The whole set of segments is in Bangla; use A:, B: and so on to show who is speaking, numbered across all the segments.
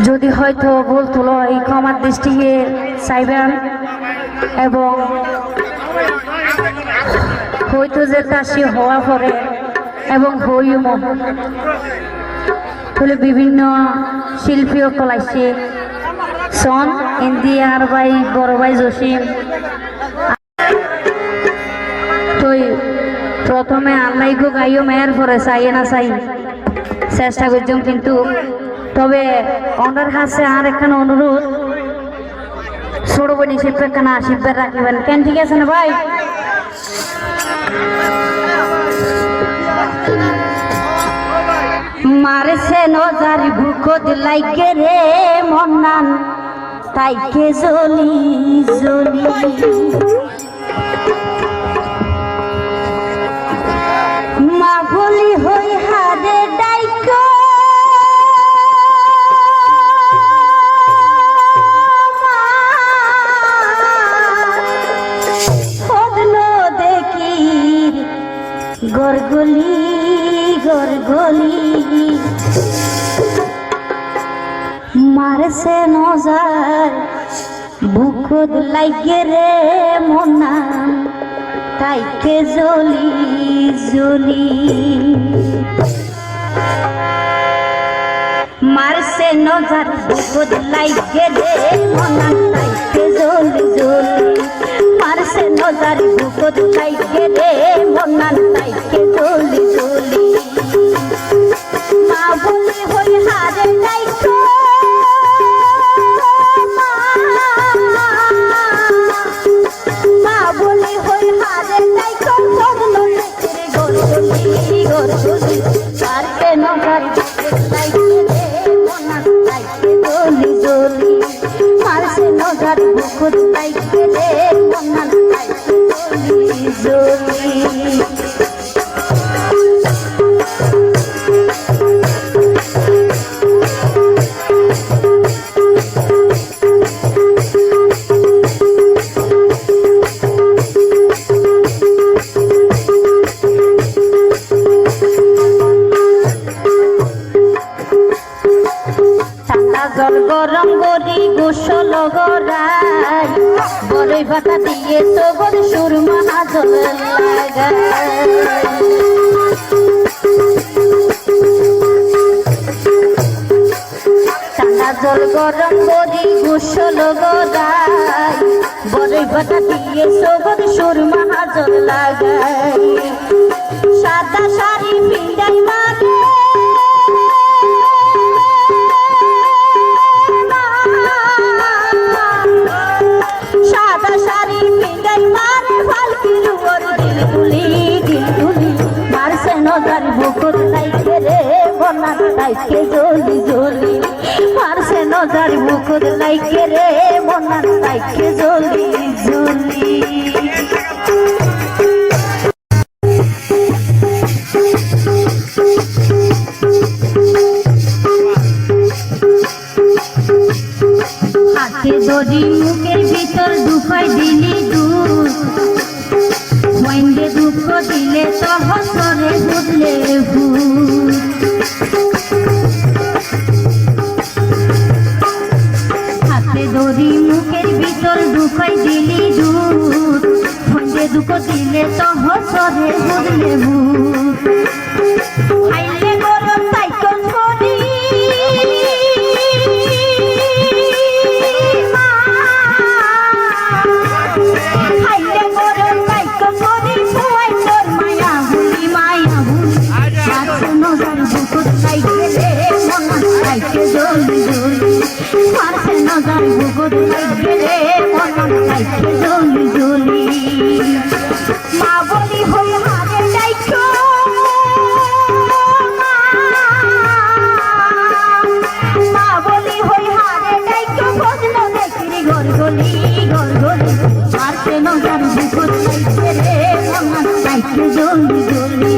A: যদি হয়তো ভুল তুলো এই ক্ষমার দৃষ্টিকে চাইবেন এবং হয়তো যে কাশি হওয়া পরে এবং হইম বলে বিভিন্ন শিল্পীও কলাইছে সন ইন্দিয়ার ভাই বড় ভাই জসিম তো প্রথমে আল্লাহ গো গাইও মেয়ের পরে চাইয়ে না চাই চেষ্টা করছিলাম কিন্তু তবে ওনার কাছে আর একখানে অনুরোধ ছোট বোন শিল্পের আশীর্বাদ রাখবেন কেন ঠিক আছে না ভাই মারছে নজারি বুকত লাইকে রে মন্নান তাইকে জলি জলি মা বলি হই হারে ডাইক দেখির গরগলি গরগলি মারছে নজার বুকত লাইগে রে মনা তাইকে জলি জলি মারছে নজার বুকত লাইগে রে মনা তাইকে জলি জলি মারছে নজার বুকত লাইগে রে মনা তাইকে জলি জলি মা বলি হই হারে লাইকো মা বলি হই হারে লাইকো বদল রে গরগলি গরগলি আর কেন গাড়ি লাইকে রে মনা লাইকে জলি জলি মারছে নজার বুকত লাইকে রে মনা লাইকে জলি জলি জল গরম করি গোসল গড়াই বড়ই পাতা দিয়ে সবর সুরমা জল লাগাই ঠান্ডা জল গরম করি গোসল গড়াই বড়ই পাতা দিয়ে সবর সুরমা জল লাগাই সাদা শাড়ি পিন্ডাই মানে বুকুর লাইকে রে বনার লাইকে জলি জলি মারছে নজার বুকুর লাইকে রে বনার লাইকে জলি জলি হাতে দড়ি মুখের ভিতর দুপাই দিলি দুধ মইন্দে দুঃখ দিলে সহসরে বুঝলে হাতে দড়ি মুখের ভিতর দুপাই দিলি দুধ মইন্দে দুঃখ দিলে সহসরে বুঝলে খাইলে গরম সাইকেল করি জলি জলি মারছে নজার বুকুর লাইগে রে মনা লাইগে জলি জলি মা বলি হই হারে ডাইকো মা বলি হই হারে ডাইকো বদল দেখি গরগলি গরগলি মারছে নজার বুকুর লাইগে রে মনা লাইগে জলি জলি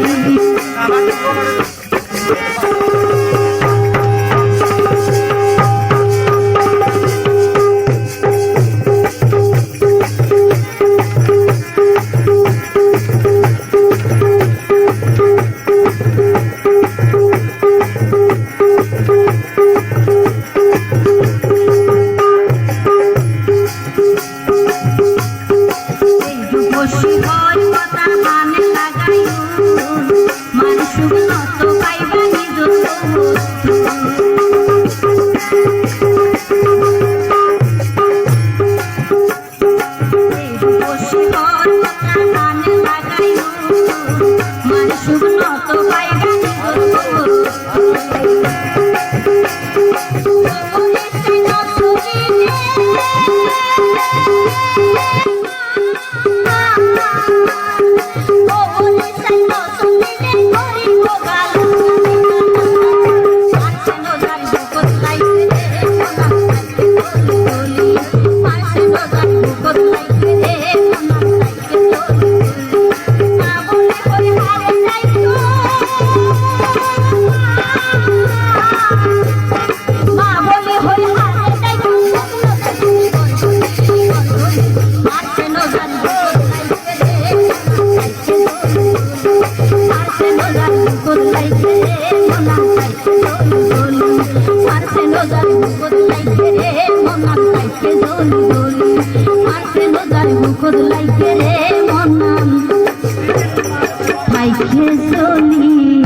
A: লাইকে রে মনান লাইকে জলি জলি মারছে নজার মুখদ লাইকে রে মনান লাইকে জলি